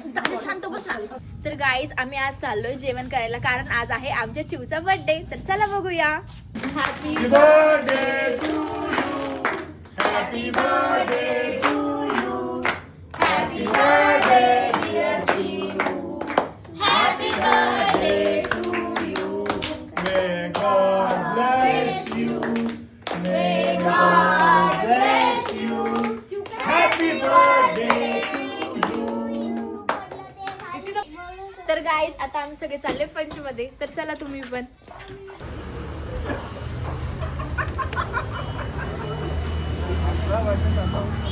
शांत बसा. तर गाईज आम्ही आज चाललोय जेवण करायला, कारण आज आहे आमच्या चिवचा बर्थडे. तर चला बघूया. Happy birthday to you, happy birthday to you, happy birthday dear Chiu, happy birthday to you. May God bless you. May God bless you. Happy birthday to you. तर गाईज आता आम्ही सगळे चालले पंचमध्ये. तर चला तुम्ही पण.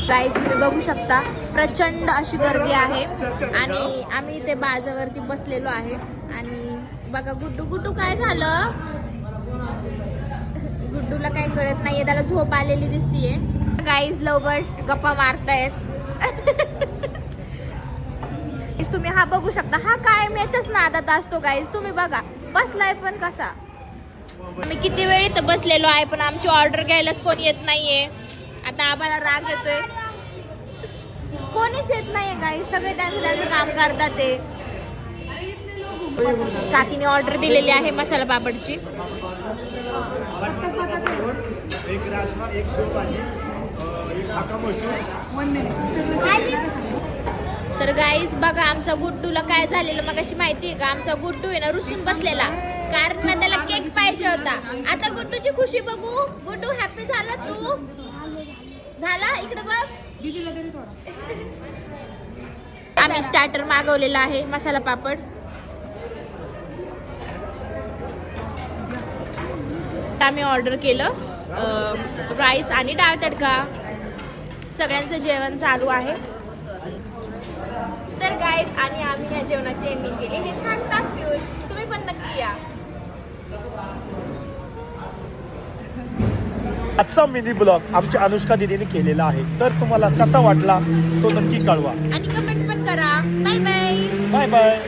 गाईज तुम्ही बघू शकता प्रचंड अशी गर्दी आहे आणि आम्ही इथे बाजावरती बसलेलो आहे. आणि बघा गुड्डू गुड्डू काय झालं, गुड्डूला काही कळत नाहीये, त्याला झोप आलेली दिसतीये. गाईज लवबर्ड्स गप्पा मारतायत. तुम्ही हा बघू शकता, हा काय याच्याच नादात असतो. गाईज तुम्ही बघा बसलाय पण कसा. मी किती वेळ इथं बसलेलो आहे पण आमची ऑर्डर घ्यायलाच कोणी येत नाहीये. आता आम्हाला राग येतोय, कोणीच येत नाहीये. गाईज सगळे त्यांचं त्यांचं काम करतात. ते काकीने ऑर्डर दिलेली आहे मसाला पापडची. एक राजमा, एक शेव भाजी, एक हाका मशरूम. तर गाईज बघा आमचा गुड्डूला काय झालेलं मग अशी माहितीये का. आमचा गुड्डू आहे ना रुसून बसलेला, कारण ना त्याला केक पाहिजे होता. आता गुड्डूची खुशी बघू. गुड्डू हॅपी झाला तू? झाला? इकडे बघ. आम्ही स्टार्टर मागवलेला आहे मसाला पापड. आम्ही ऑर्डर केलं राईस आणि डाळ तडका. सगळ्यांचं जेवण चालू आहे. तर गाईज आणि आम्ही ह्या जेवणाची एंडिंग केली. हे छान तास घेऊन तुम्ही पण नक्की या. आजचा मिनी ब्लॉग आमच्या अनुष्का दीदीने केलेला आहे. तर तुम्हाला कसा वाटला तो नक्की कळवा आणि कमेंट पण करा. Bye bye. Bye bye.